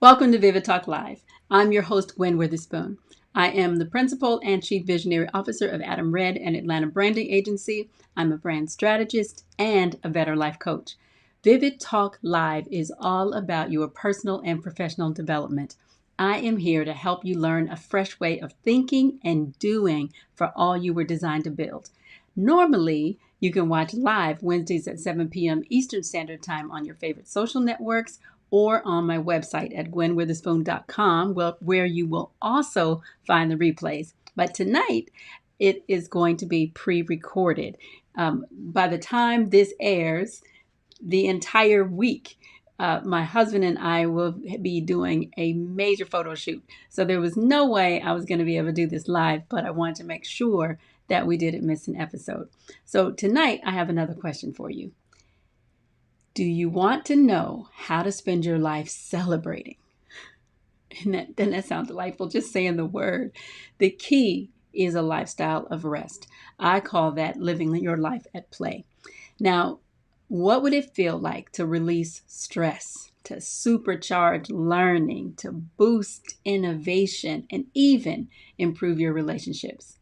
Welcome to Vivid Talk Live. I'm your host, Gwen Witherspoon. I am the Principal and Chief Visionary Officer of Adam Red and Atlanta Branding Agency. I'm a brand strategist and a Better Life Coach. Vivid Talk Live is all about your personal and professional development. I am here to help you learn a fresh way of thinking and doing for all you were designed to build. Normally, you can watch live Wednesdays at 7 p.m. Eastern Standard Time on your favorite social networks or on my website at gwenwitherspoon.com, where you will also find the replays. But tonight, it is going to be pre-recorded. By the time this airs, the entire week, my husband and I will be doing a major photo shoot. So there was no way I was going to be able to do this live, but I wanted to make sure that we didn't miss an episode. So tonight, I have another question for you. Do you want to know how to spend your life celebrating? And that sounds delightful, just saying the word. The key is a lifestyle of rest. I call that living your life at play. Now, what would it feel like to release stress, to supercharge learning, to boost innovation, and even improve your relationships?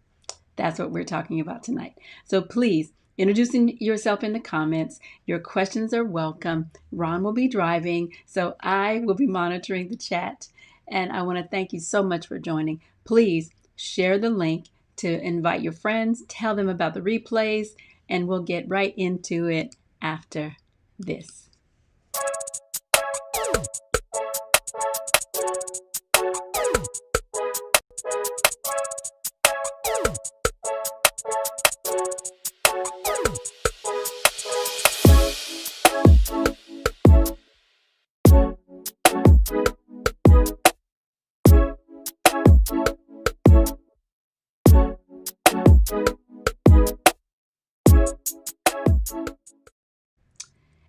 That's what we're talking about tonight. So please, introducing yourself in the comments. Your questions are welcome. Ron will be driving, so I will be monitoring the chat. And I want to thank you so much for joining. Please share the link to invite your friends, tell them about the replays, and we'll get right into it after this.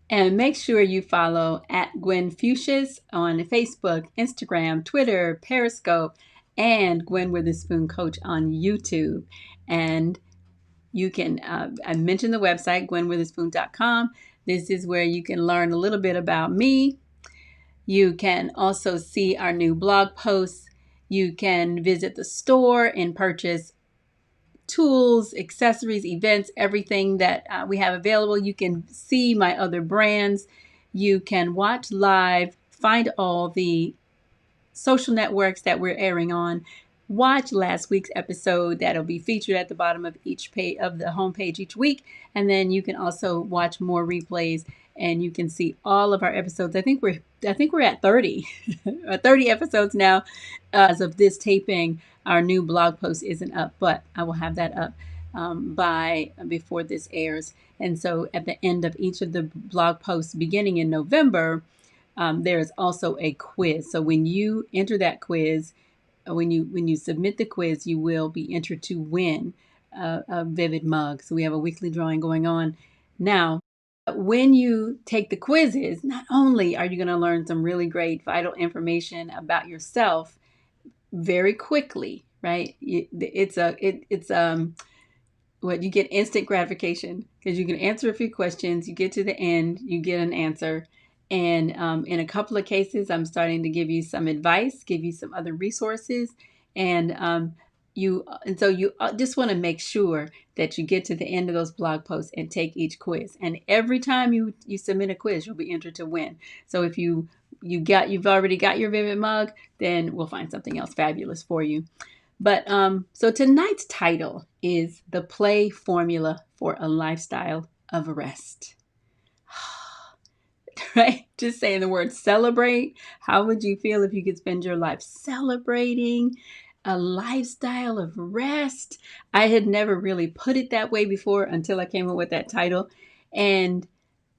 And make sure you follow at Gwen Fuchsias on Facebook, Instagram, Twitter, Periscope, and Gwen Witherspoon Coach on YouTube. And you can, I mentioned the website, gwenwitherspoon.com. This is where you can learn a little bit about me. You can also see our new blog posts. You can visit the store and purchase tools, accessories, events, everything that we have available. You can see my other brands. You can watch live, find all the social networks that we're airing on. Watch last week's episode that'll be featured at the bottom of each page of the homepage each week. And then you can also watch more replays and you can see all of our episodes. I think we're at 30, 30 episodes now. As of this taping, our new blog post isn't up, but I will have that up before this airs. And so at the end of each of the blog posts beginning in November, there is also a quiz. So when you enter that quiz, when you submit the quiz, you will be entered to win a Vivid mug. So we have a weekly drawing going on now. When you take the quizzes, not only are you going to learn some really great vital information about yourself very quickly, right? It's what you get instant gratification because you can answer a few questions, you get to the end, you get an answer. And in a couple of cases, I'm starting to give you some advice, give you some other resources. And so you just want to make sure that you get to the end of those blog posts and take each quiz. And every time you submit a quiz, you'll be entered to win. So if you've already got your Vivid mug, then we'll find something else fabulous for you. But so tonight's title is The Play Formula for a Lifestyle of Rest. Right? Just saying the word celebrate. How would you feel if you could spend your life celebrating a lifestyle of rest? I had never really put it that way before until I came up with that title. And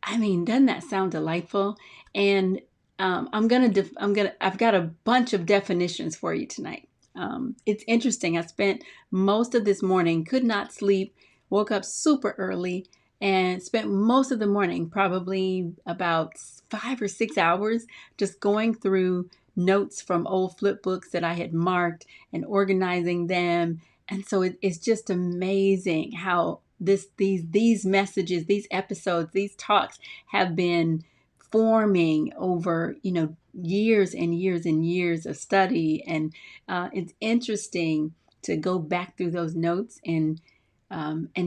I mean, doesn't that sound delightful? And I've got a bunch of definitions for you tonight. It's interesting. I spent most of this morning, could not sleep, woke up super early, and spent most of the morning, probably about 5 or 6 hours, just going through notes from old flip books that I had marked and organizing them. And so it's just amazing how these messages, these episodes, these talks have been forming over, years and years and years of study. And it's interesting to go back through those notes and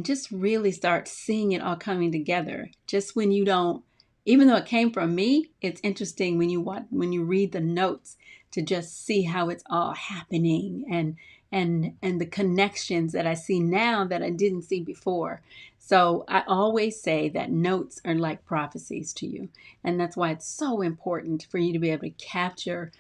just really start seeing it all coming together. Just when you don't, even though it came from me, it's interesting when you read the notes to just see how it's all happening and the connections that I see now that I didn't see before. So I always say that notes are like prophecies to you. And that's why it's so important for you to be able to capture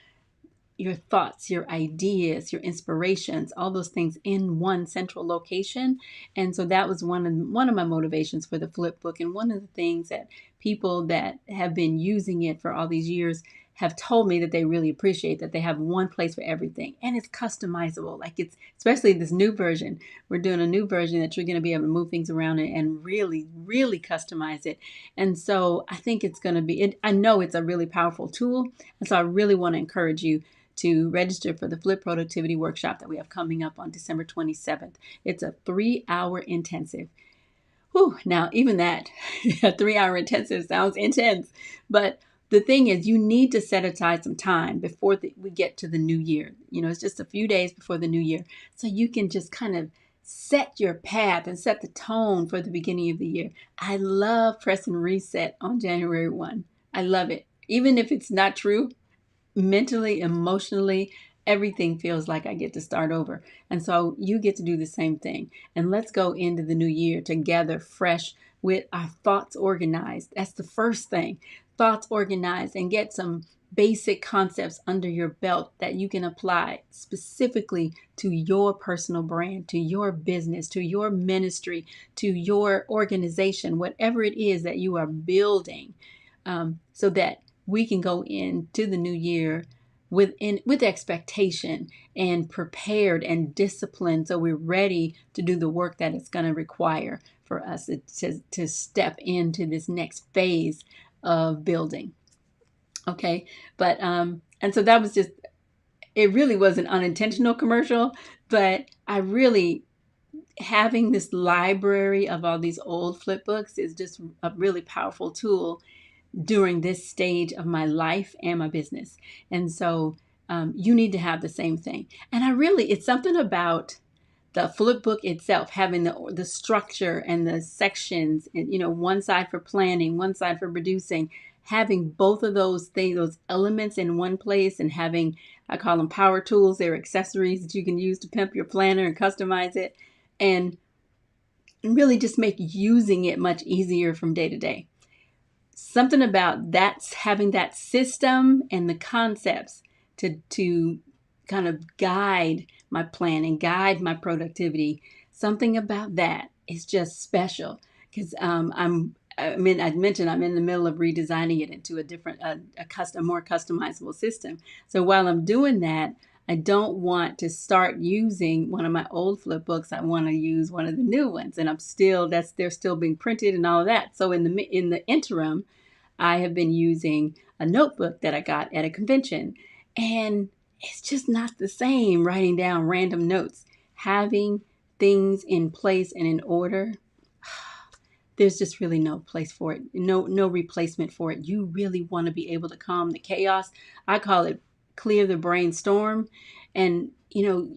your thoughts, your ideas, your inspirations, all those things in one central location. And so that was one of my motivations for the flip book. And one of the things that people that have been using it for all these years have told me that they really appreciate, that they have one place for everything and it's customizable. Like it's, especially this new version, we're doing a new version that you're going to be able to move things around and really, really customize it. And so I think it's going to be, I know it's a really powerful tool. And so I really want to encourage you to register for the Flip Productivity Workshop that we have coming up on December 27th. It's a 3-hour intensive. Whew, now, even that, a 3-hour intensive sounds intense. But the thing is, you need to set aside some time before we get to the new year. It's just a few days before the new year. So you can just kind of set your path and set the tone for the beginning of the year. I love press and reset on January 1. I love it. Even if it's not true, mentally, emotionally, everything feels like I get to start over. And so you get to do the same thing. And let's go into the new year together, fresh, with our thoughts organized. That's the first thing. Thoughts organized, and get some basic concepts under your belt that you can apply specifically to your personal brand, to your business, to your ministry, to your organization, whatever it is that you are building, so that we can go into the new year with expectation and prepared and disciplined, so we're ready to do the work that it's going to require for us to step into this next phase of building. Okay. But and so that was just, it really was an unintentional commercial, but I really, having this library of all these old flip books is just a really powerful tool during this stage of my life and my business. And so you need to have the same thing. And it's something about the flip book itself, having the structure and the sections, and one side for planning, one side for producing, having both of those things, those elements in one place, and having, I call them power tools. They're accessories that you can use to pimp your planner and customize it, and really just make using it much easier from day to day. Something about that's having that system and the concepts to kind of guide my plan and guide my productivity. Something about that is just special, because I mentioned I'm in the middle of redesigning it into a different, more customizable system. So while I'm doing that, I don't want to start using one of my old flip books. I want to use one of the new ones, and they're still being printed and all of that. So in the interim, I have been using a notebook that I got at a convention, and it's just not the same writing down random notes. Having things in place and in order, there's just really no place for it. No replacement for it. You really want to be able to calm the chaos. I call it clear the brainstorm. And,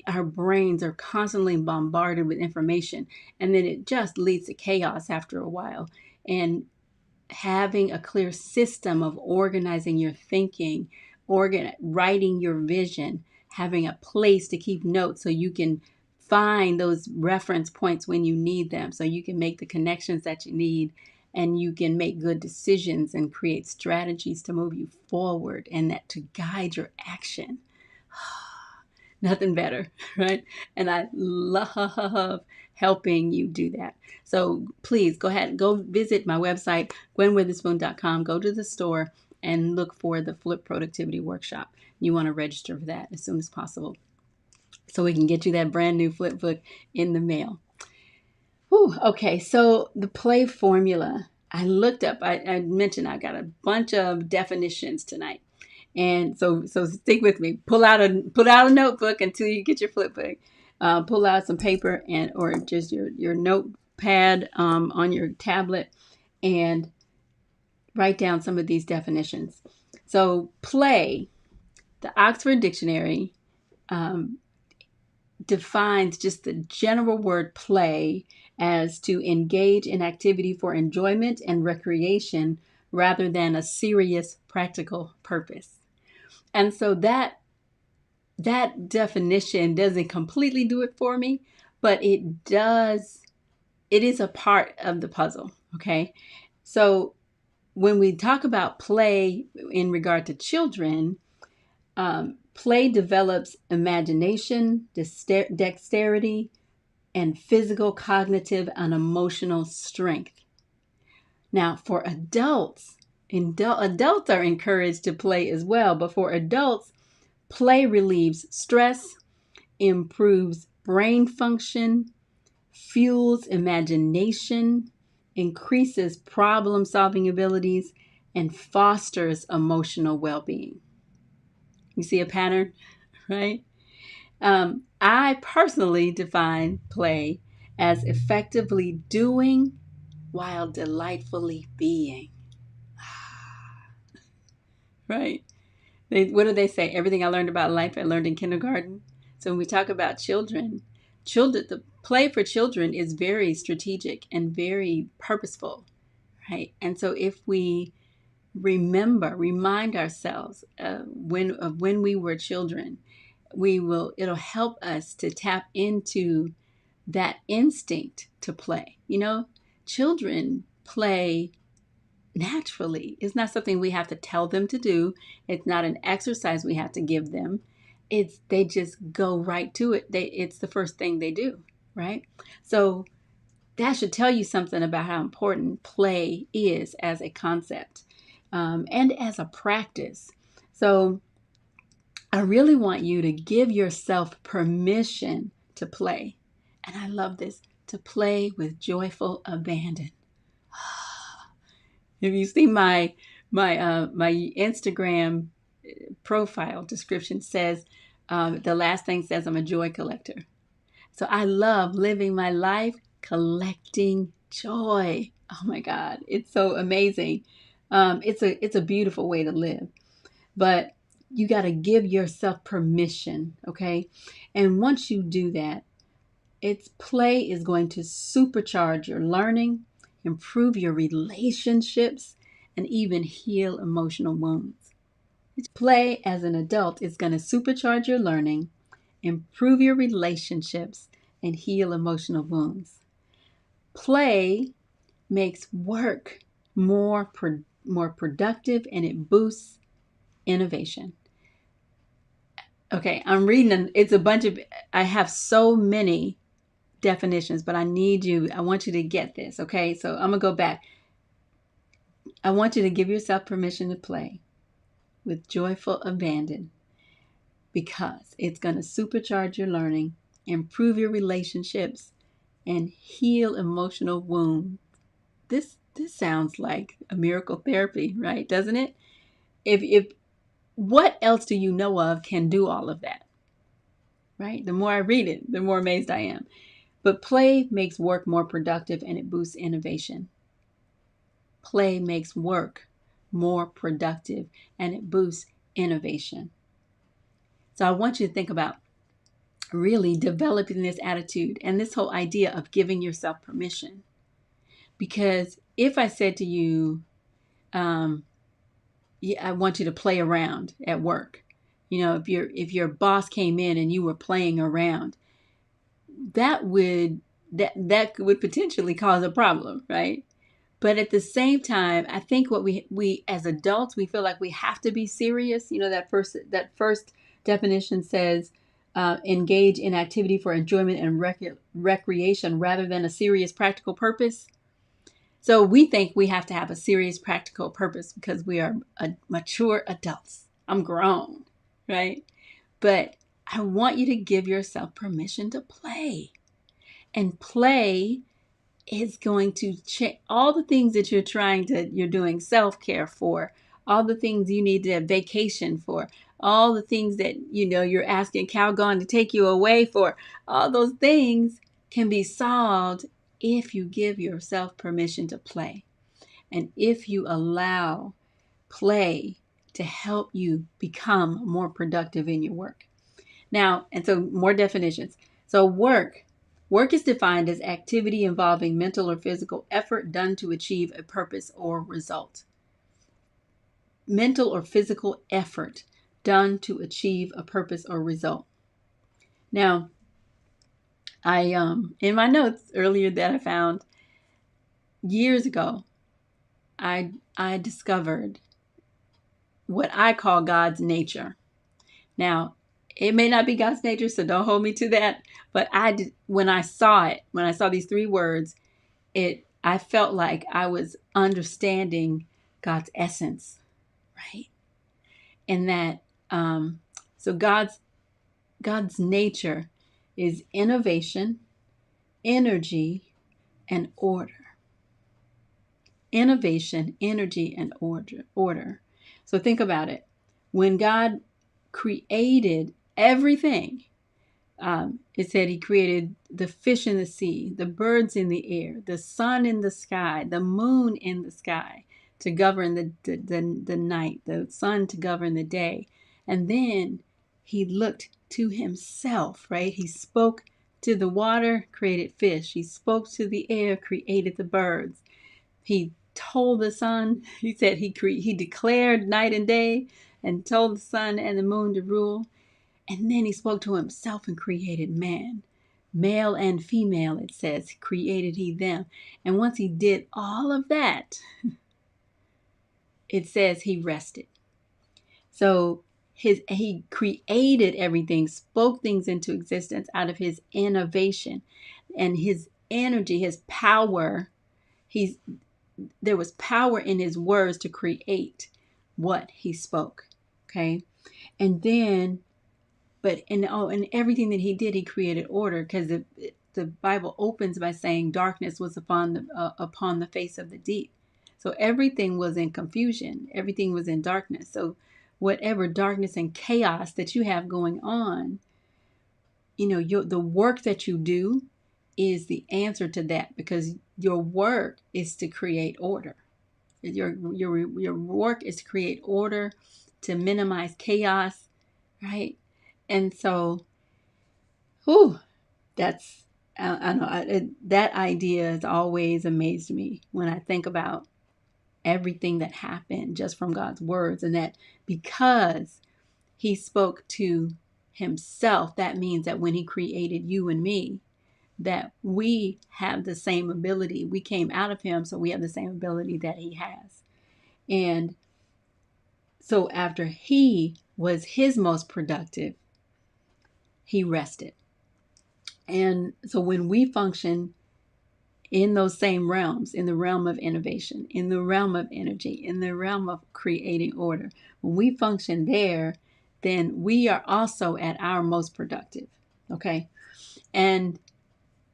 our brains are constantly bombarded with information, and then it just leads to chaos after a while. And having a clear system of organizing your thinking, writing your vision, having a place to keep notes so you can find those reference points when you need them, so you can make the connections that you need, and you can make good decisions and create strategies to move you forward and that to guide your action. Nothing better, right? And I love helping you do that. So please go ahead and go visit my website, gwenwitherspoon.com. Go to the store and look for the Flip Productivity Workshop. You want to register for that as soon as possible, so we can get you that brand new flip book in the mail. Whew, okay, so the play formula. I looked up, I mentioned I got a bunch of definitions tonight. And so stick with me. Pull out a notebook until you get your flip book. Pull out some paper or just your notepad on your tablet, and write down some of these definitions. So play, the Oxford Dictionary defines just the general word play as to engage in activity for enjoyment and recreation rather than a serious practical purpose. And so that definition doesn't completely do it for me, but it does. It is a part of the puzzle. Okay. So when we talk about play in regard to children, play develops imagination, dexterity, and physical, cognitive, and emotional strength. Now, for adults, adults are encouraged to play as well, but for adults, play relieves stress, improves brain function, fuels imagination, increases problem-solving abilities, and fosters emotional well-being. You see a pattern, right? I personally define play as effectively doing while delightfully being. Right? What do they say? Everything I learned about life, I learned in kindergarten. So when we talk about children, the play for children is very strategic and very purposeful, right? And so if we remind ourselves when we were children, it'll help us to tap into that instinct to play. Children play naturally. It's not something we have to tell them to do. It's not an exercise we have to give them. They just go right to it. It's the first thing they do, right? So that should tell you something about how important play is as a concept, and as a practice. So I really want you to give yourself permission to play. And I love this, to play with joyful abandon. If you see my Instagram profile description says, the last thing says I'm a joy collector. So I love living my life collecting joy. Oh my God, it's so amazing. It's a beautiful way to live, but you got to give yourself permission, okay? And once you do that, play is going to supercharge your learning, improve your relationships, and even heal emotional wounds. Play as an adult is going to supercharge your learning, improve your relationships, and heal emotional wounds. Play makes work more productive, and it boosts innovation. Okay, I'm reading, I have so many definitions, but I want you to get this, okay? So I'm going to go back. I want you to give yourself permission to play with joyful abandon, because it's going to supercharge your learning, improve your relationships, and heal emotional wounds. This sounds like a miracle therapy, right? Doesn't it? If what else do you know of can do all of that, right? The more I read it, the more amazed I am. But play makes work more productive, and it boosts innovation. Play makes work more productive, and it boosts innovation. So I want you to think about really developing this attitude and this whole idea of giving yourself permission. Because if I said to you, I want you to play around at work. If your boss came in and you were playing around, that would potentially cause a problem, right? But at the same time, I think what we as adults, we feel like we have to be serious. That first definition says, engage in activity for enjoyment and recreation rather than a serious practical purpose. So we think we have to have a serious practical purpose because we are mature adults. I'm grown, right? But I want you to give yourself permission to play. And play is going to change all the things that you're doing self-care for, all the things you need to vacation for, all the things that you're asking Calgon to take you away for. All those things can be solved if you give yourself permission to play, and if you allow play to help you become more productive in your work. Now, and so more definitions. So work is defined as activity involving mental or physical effort done to achieve a purpose or result. Mental or physical effort done to achieve a purpose or result. Now, I in my notes earlier that I found years ago, I discovered what I call God's nature. Now, it may not be God's nature, so don't hold me to that. But when I saw these three words, I felt like I was understanding God's essence, right? And that, so God's nature is innovation, energy, and order. Innovation, energy, and order. So think about it. When God created everything, it said he created the fish in the sea, the birds in the air, the sun in the sky, the moon in the sky to govern the night, the sun to govern the day. And then he looked to himself, right? He spoke to the water, created fish. He spoke to the air, created the birds. He told the sun, he said he declared night and day and told the sun and the moon to rule. And then he spoke to himself and created man. Male and female, it says, created he them. And once he did all of that, it says he rested. So he created everything, spoke things into existence out of his innovation and his energy, his power. There was power in his words to create what he spoke. Okay. And then, in everything that he did, he created order, because the Bible opens by saying darkness was upon the face of the deep. So everything was in confusion. Everything was in darkness. So whatever darkness and chaos that you have going on, the work that you do is the answer to that, because your work is to create order. Your work is to create order, to minimize chaos, right? And so, that's, I know, that idea has always amazed me when I think about everything that happened just from God's words, and that because he spoke to himself, that means that when he created you and me, that we have the same ability. We came out of him, so we have the same ability that he has. And so after he was his most productive, he rested. And so when we function in those same realms, in the realm of innovation, in the realm of energy, in the realm of creating order, when we function there, then we are also at our most productive. Okay. And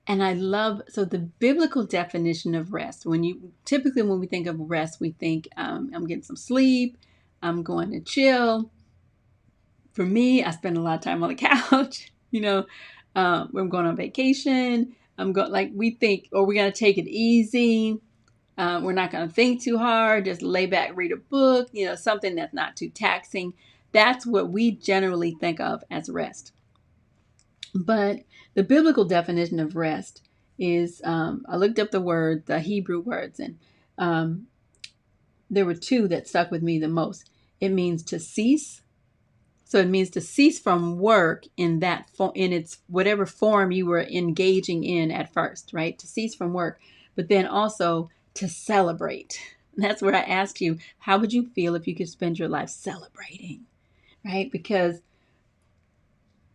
I love, so the biblical definition of rest, when we think of rest, we think, I'm getting some sleep, I'm going to chill. For me, I spend a lot of time on the couch, when I'm going on vacation, we think, or we're going to take it easy. We're not going to think too hard, just lay back, read a book, something that's not too taxing. That's what we generally think of as rest. But the biblical definition of rest is, I looked up the Hebrew words, and there were two that stuck with me the most. It means to cease. So it means to cease from work in its whatever form you were engaging in at first, right? To cease from work, but then also to celebrate. That's where I asked you, how would you feel if you could spend your life celebrating, right? Because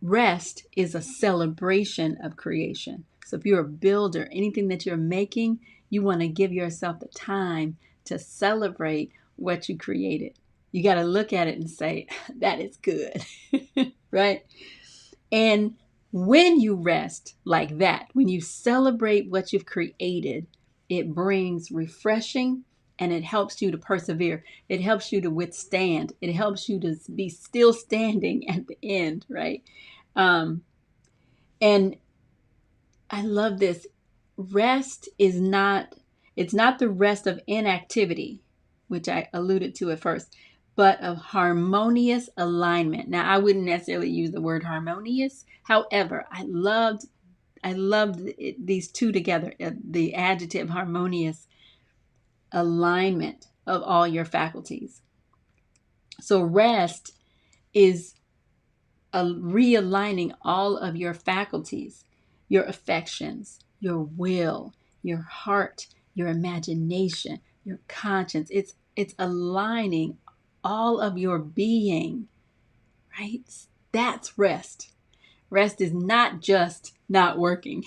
rest is a celebration of creation. So if you're a builder, anything that you're making, you want to give yourself the time to celebrate what you created. You got to look at it and say, that is good, right? And when you rest like that, when you celebrate what you've created, it brings refreshing, and it helps you to persevere. It helps you to withstand. It helps you to be still standing at the end, right? And I love this. Rest is it's not the rest of inactivity, which I alluded to at first, but of harmonious alignment. Now, I wouldn't necessarily use the word harmonious. However, I loved these two together, the adjective harmonious, alignment of all your faculties. So rest is realigning all of your faculties, your affections, your will, your heart, your imagination, your conscience. It's aligning all of your being, right? That's rest. Rest is not just not working.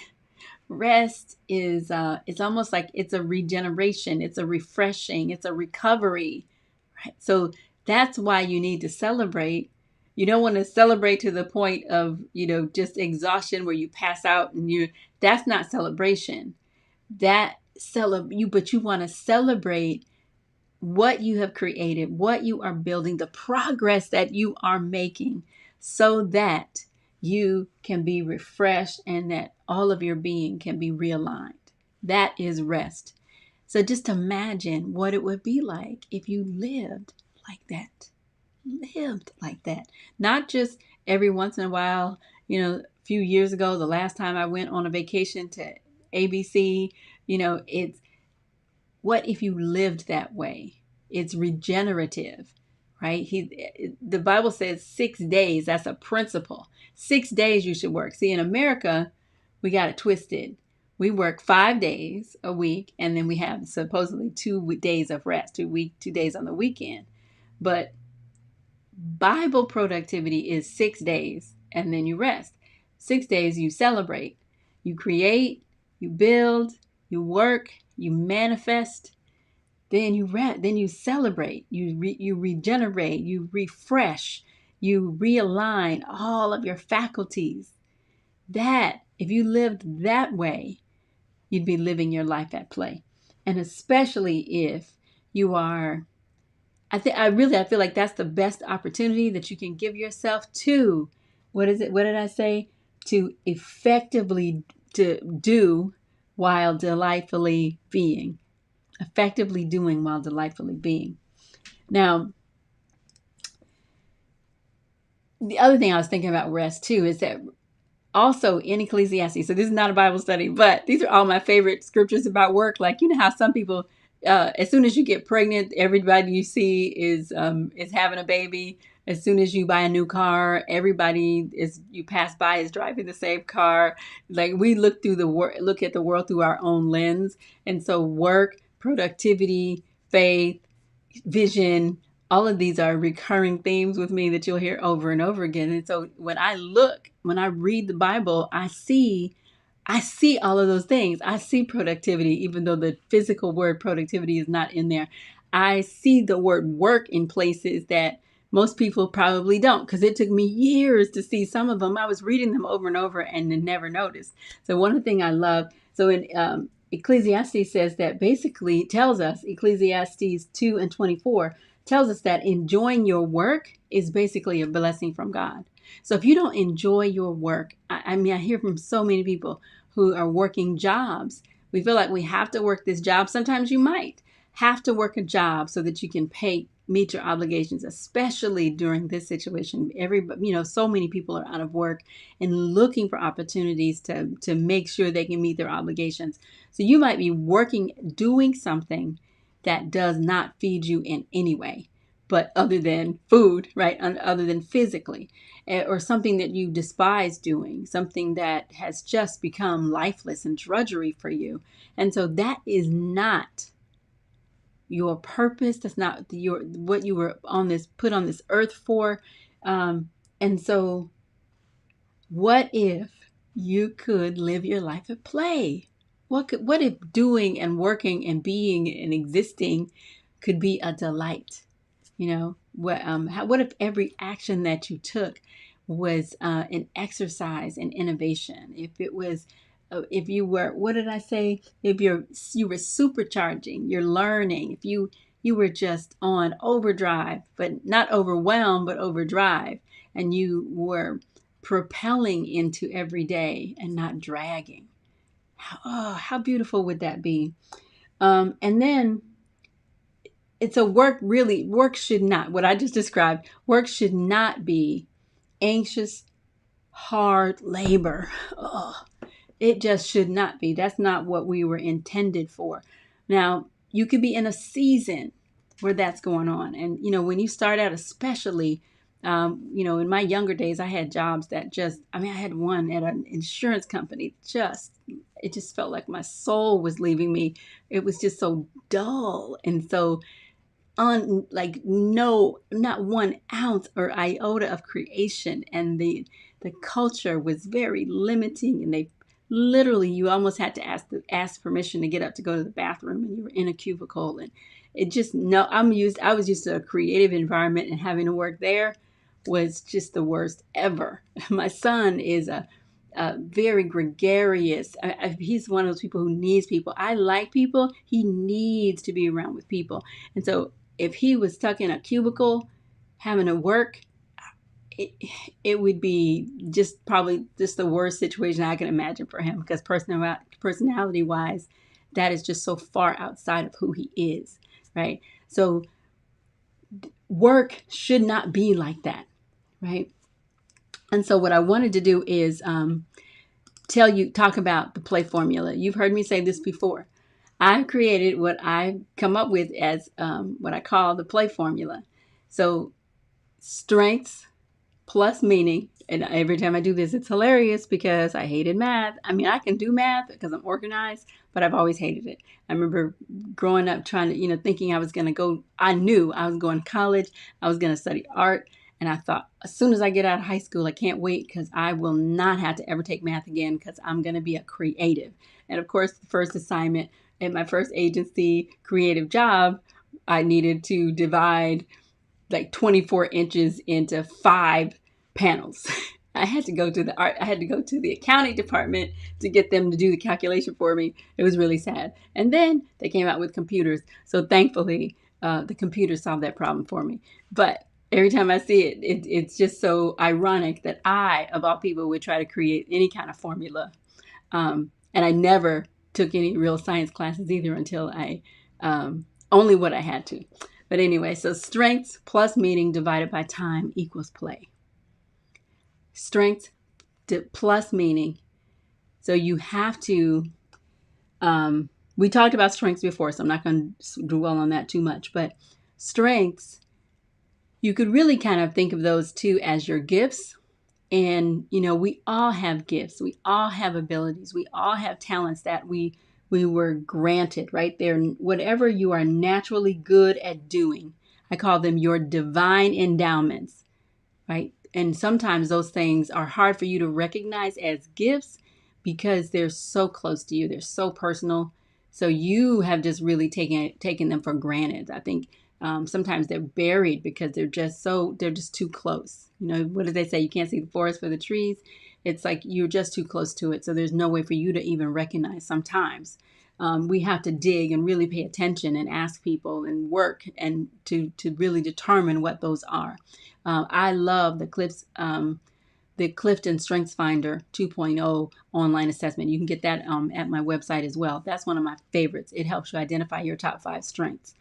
Rest is it's almost like it's a regeneration, it's a refreshing, it's a recovery, right? So that's why you need to celebrate. You don't want to celebrate to the point of, just exhaustion where you pass out, and that's not celebration. But you want to celebrate what you have created, what you are building, the progress that you are making, so that you can be refreshed and that all of your being can be realigned. That is rest. So just imagine what it would be like if you lived like that. Not just every once in a while. A few years ago, the last time I went on a vacation to ABC, it's what if you lived that way? It's regenerative, right? The Bible says 6 days. That's a principle. 6 days you should work. See, in America, we got it twisted. We work 5 days a week, and then we have supposedly 2 days of rest, 2 days on the weekend. But Bible productivity is 6 days, and then you rest. 6 days you celebrate, you create, you build, you work, you manifest. Then you rest, then you celebrate, you regenerate, you refresh, you realign all of your faculties. That, if you lived that way, you'd be living your life at play. And especially if you are, I feel like that's the best opportunity that you can give yourself to, what did I say? To effectively do while delightfully being. Effectively doing while delightfully being. Now, the other thing I was thinking about rest too is that also in Ecclesiastes, so this is not a Bible study, but these are all my favorite scriptures about work. Like, you know how some people, as soon as you get pregnant, everybody you see is having a baby. As soon as you buy a new car, everybody you pass by is driving the same car. Like, we look at the world through our own lens, and so work, productivity, faith, vision, all of these are recurring themes with me that you'll hear over and over again. And so when I read the Bible, I see all of those things. I see productivity, even though the physical word productivity is not in there. I see the word work in places that most people probably don't, because it took me years to see some of them. I was reading them over and over and then never noticed. So one thing I love, so in Ecclesiastes says that basically tells us, Ecclesiastes 2:24 tells us that enjoying your work is basically a blessing from God. So if you don't enjoy your work, I hear from so many people who are working jobs. We feel like we have to work this job. Sometimes you might have to work a job so that you can meet your obligations, especially during this situation. So many people are out of work and looking for opportunities to make sure they can meet their obligations. So you might be doing something that does not feed you in any way, but other than food, right? Other than physically, or something that you despise doing, something that has just become lifeless and drudgery for you. And so that is not your purpose. That's not what you were put on this earth for. And so what if you could live your life at play? What if doing and working and being and existing could be a delight? What if every action that you took was an exercise in innovation? If it was, if you were, what did I say? If you were supercharging your learning, if you were just on overdrive, but not overwhelmed, but overdrive, and you were propelling into every day and not dragging. How beautiful would that be? And then work should not, what I just described, work should not be anxious, hard labor. It just should not be. That's not what we were intended for. Now, you could be in a season where that's going on. And, when you start out, especially, in my younger days, I had jobs that I had one at an insurance company. It just felt like my soul was leaving me. It was just so dull. And so not 1 ounce or iota of creation. And the culture was very limiting, and you almost had to ask permission to get up to go to the bathroom, and you were in a cubicle, and I was used to a creative environment, and having to work there was just the worst ever. My son is a very gregarious. He's one of those people who needs people. I like people. He needs to be around with people. And so if he was stuck in a cubicle having to work, it would be probably the worst situation I can imagine for him, because personality wise, that is just so far outside of who he is, right? So work should not be like that, right? And so what I wanted to do is talk about the play formula. You've heard me say this before. I've created what I've come up with as what I call the play formula. So strengths plus meaning. And every time I do this, it's hilarious because I hated math. I mean, I can do math because I'm organized, but I've always hated it. I remember growing up trying to, thinking I knew I was going to college. I was going to study art. And I thought, as soon as I get out of high school, I can't wait because I will not have to ever take math again because I'm going to be a creative. And of course, the first assignment at my first agency creative job, I needed to divide like 24 inches into 5 panels. I had to go to the accounting department to get them to do the calculation for me. It was really sad. And then they came out with computers. So thankfully, the computer solved that problem for me. But every time I see it, it's just so ironic that I, of all people, would try to create any kind of formula. And I never took any real science classes either until only what I had to. But anyway, so strengths plus meaning divided by time equals play. Strengths plus meaning. So you have to, we talked about strengths before, so I'm not going to dwell on that too much. But strengths, you could really kind of think of those two as your gifts. And, we all have gifts. We all have abilities. We all have talents that we were granted, right? They're whatever you are naturally good at doing. I call them your divine endowments, right? And sometimes those things are hard for you to recognize as gifts because they're so close to you. They're so personal. So you have just really taken them for granted. I think sometimes they're buried because they're just too close. What do they say? You can't see the forest for the trees. It's like you're just too close to it. So there's no way for you to even recognize sometimes. We have to dig and really pay attention and ask people and work and to really determine what those are. I love the Clifton Strengths Finder 2.0 online assessment. You can get that at my website as well. That's one of my favorites. It helps you identify your top 5 strengths.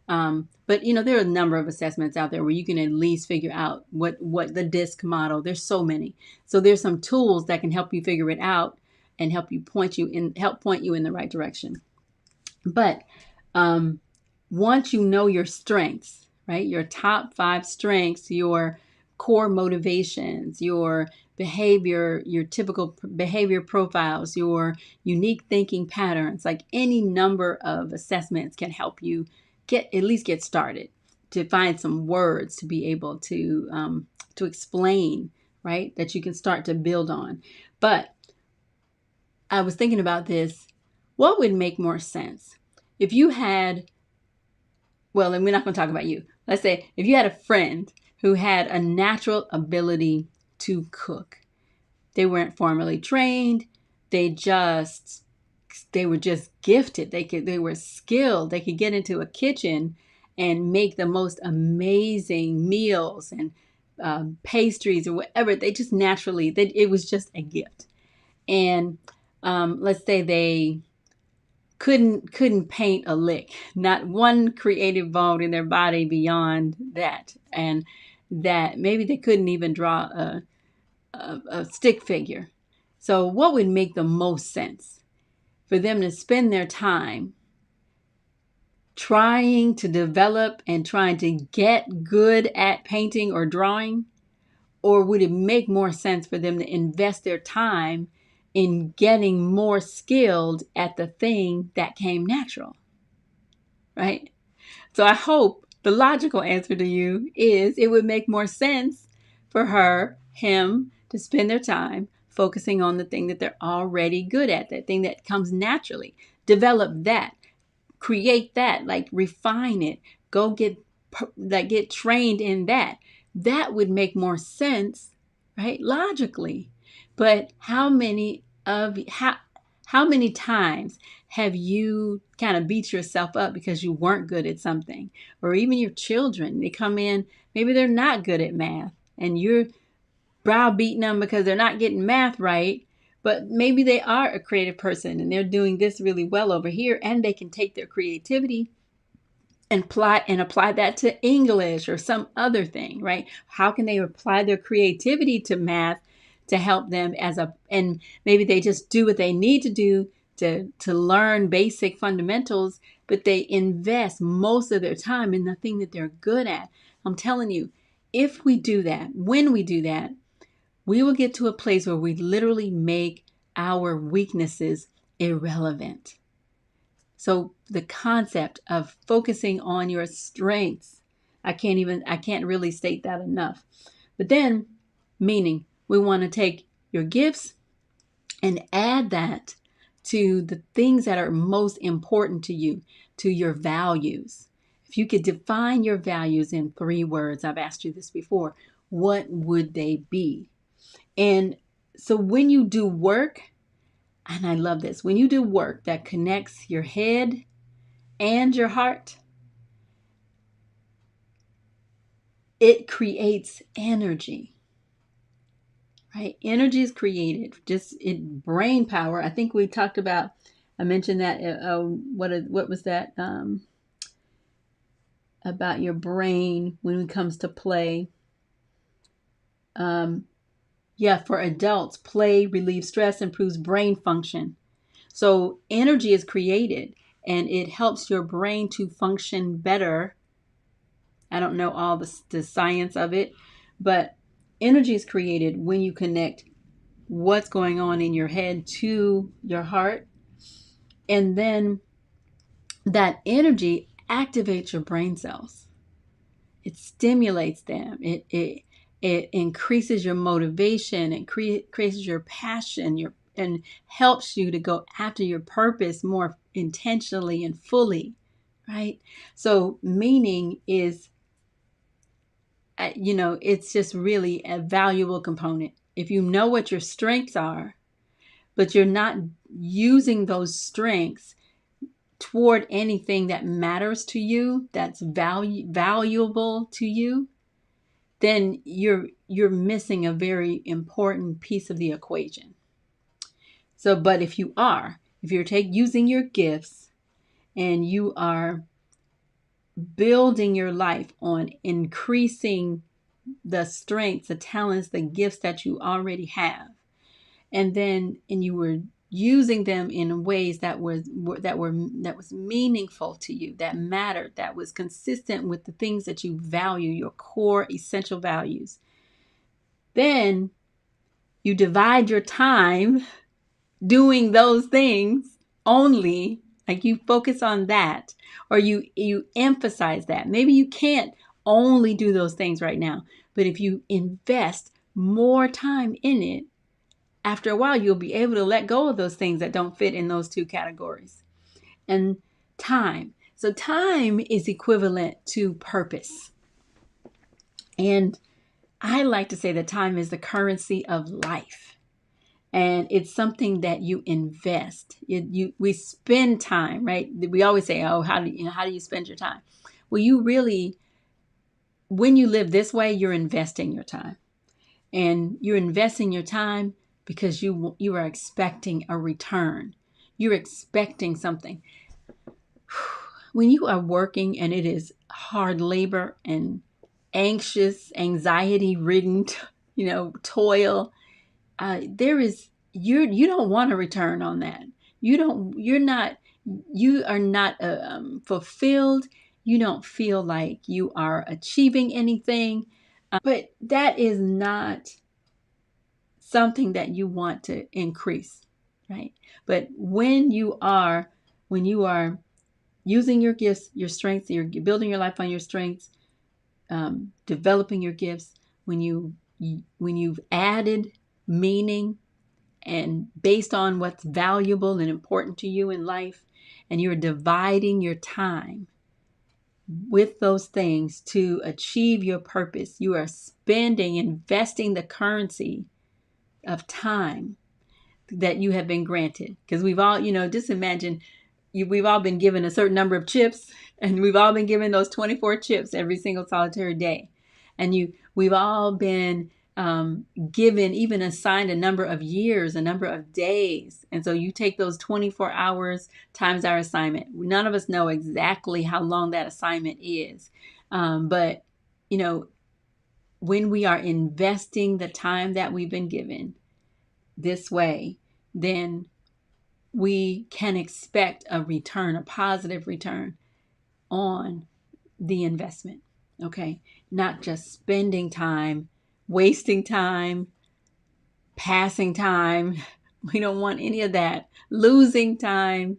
But there are a number of assessments out there where you can at least figure out what the DISC model. There's so many. So there's some tools that can help you figure it out and help point you in the right direction. But once you know your strengths, right? Your top 5 strengths, your core motivations, your behavior, your typical behavior profiles, your unique thinking patterns, like any number of assessments can help you get started, to find some words to be able to explain, right? That you can start to build on. But I was thinking about this. What would make more sense if you had, well, and we're not going to talk about you. Let's say if you had a friend who had a natural ability to cook. They weren't formally trained. They were just gifted. They were skilled. They could get into a kitchen and make the most amazing meals and pastries or whatever. They just naturally, it was just a gift. And let's say they couldn't paint a lick, not one creative bone in their body beyond that. And that maybe they couldn't even draw a stick figure. So what would make the most sense? For them to spend their time trying to develop and trying to get good at painting or drawing? Or would it make more sense for them to invest their time in getting more skilled at the thing that came natural? Right? So I hope the logical answer to you is it would make more sense for him to spend their time focusing on the thing that they're already good at, that thing that comes naturally. Develop that, create that, like refine it, go get trained in that. That would make more sense, right? Logically. But how many times have you kind of beat yourself up because you weren't good at something? Or even your children, they come in, maybe they're not good at math and you're browbeating them because they're not getting math right, but maybe they are a creative person and they're doing this really well over here, and they can take their creativity and apply that to English or some other thing, right? How can they apply their creativity to math to help them and maybe they just do what they need to do to learn basic fundamentals, but they invest most of their time in the thing that they're good at. I'm telling you, if we do that, when we do that, we will get to a place where we literally make our weaknesses irrelevant. So the concept of focusing on your strengths, I can't really state that enough. But then, meaning we want to take your gifts and add that to the things that are most important to you, to your values. If you could define your values in 3 words, I've asked you this before, what would they be? And so when you do work, and I love this, when you do work that connects your head and your heart, it creates energy, right? Energy is created, just brain power. I think we talked about, I mentioned that, what was that, about your brain when it comes to play. For adults, play relieves stress, improves brain function. So energy is created and it helps your brain to function better. I don't know all the science of it, but energy is created when you connect what's going on in your head to your heart. And then that energy activates your brain cells. It stimulates them. It increases your motivation. It increases your passion, and helps you to go after your purpose more intentionally and fully, right? So meaning is, it's just really a valuable component. If you know what your strengths are, but you're not using those strengths toward anything that matters to you, that's valuable to you, then you're missing a very important piece of the equation. So, but if you're using your gifts and you are building your life on increasing the strengths, the talents, the gifts that you already have, and you were using them in ways that was meaningful to you, that mattered, that was consistent with the things that you value, your core essential values, then you divide your time doing those things only, like you focus on that, or you emphasize that. Maybe you can't only do those things right now, but if you invest more time in it, after a while, you'll be able to let go of those things that don't fit in those 2 categories. And time. So time is equivalent to purpose. And I like to say that time is the currency of life. And it's something that you invest. We spend time, right? We always say, "Oh, how do you spend your time?" Well, when you live this way, you're investing your time. And you're investing your time because you are expecting a return. You're expecting something. When you are working and it is hard labor and anxiety-ridden, toil, you don't want a return on that. You are not fulfilled. You don't feel like you are achieving anything. But that is not something that you want to increase, right? But when you are using your gifts, your strengths, you're building your life on your strengths, developing your gifts, when you've added meaning and based on what's valuable and important to you in life, and you're dividing your time with those things to achieve your purpose, you are investing the currency of time that you have been granted. Because we've all, just imagine, we've all been given a certain number of chips, and we've all been given those 24 chips every single solitary day. And we've all been given, even assigned a number of years, a number of days. And so you take those 24 hours times our assignment. None of us know exactly how long that assignment is. But, when we are investing the time that we've been given this way, then we can expect a return, a positive return on the investment. Okay. Not just spending time, wasting time, passing time. We don't want any of that. Losing time.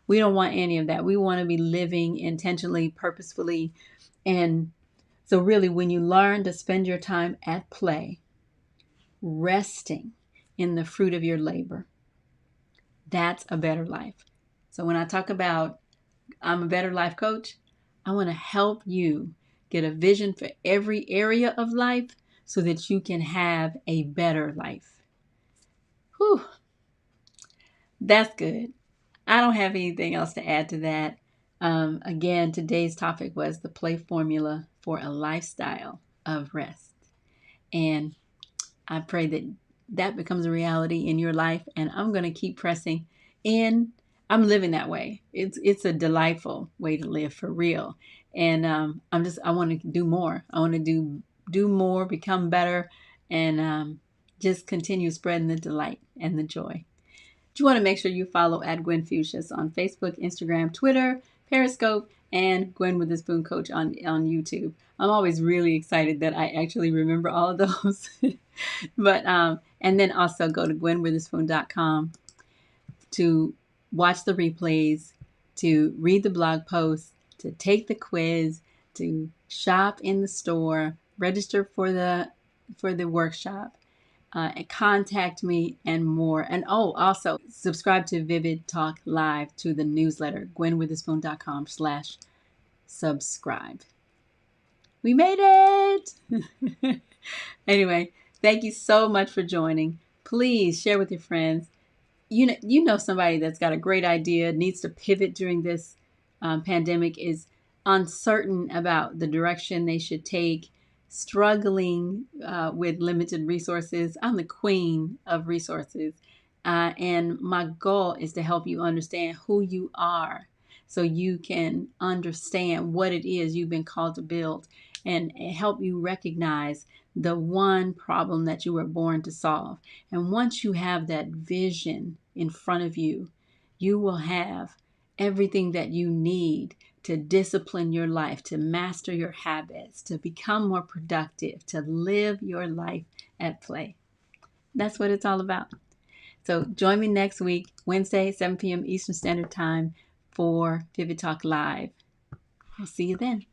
We don't want any of that. We want to be living intentionally, purposefully. And so, really, when you learn to spend your time at play, resting in the fruit of your labor, that's a better life. So, when I talk about I'm a better life coach, I want to help you get a vision for every area of life so that you can have a better life. Whew, that's good. I don't have anything else to add to that. Again, today's topic was the play formula for a lifestyle of rest. And I pray that that becomes a reality in your life. And I'm going to keep pressing in. I'm living that way. It's a delightful way to live for real. And I want to do more. I want to do more, become better, and just continue spreading the delight and the joy. You want to make sure you follow at Gwen Fuchsias on Facebook, Instagram, Twitter, Periscope, and Gwen Witherspoon Coach on YouTube. I'm always really excited that I actually remember all of those. But and then also go to gwenwitherspoon.com to watch the replays, to read the blog posts, to take the quiz, to shop in the store, register for the workshop, and contact me and more. And also subscribe to Vivid Talk Live to the newsletter, gwenwitherspoon.com/subscribe. We made it! Anyway, thank you so much for joining. Please share with your friends. You know somebody that's got a great idea, needs to pivot during this pandemic, is uncertain about the direction they should take, struggling with limited resources. I'm the queen of resources. And my goal is to help you understand who you are so you can understand what it is you've been called to build and help you recognize the one problem that you were born to solve. And once you have that vision in front of you, you will have everything that you need to discipline your life, to master your habits, to become more productive, to live your life at play. That's what it's all about. So join me next week, Wednesday, 7 p.m. Eastern Standard Time for Vivid Talk Live. I'll see you then.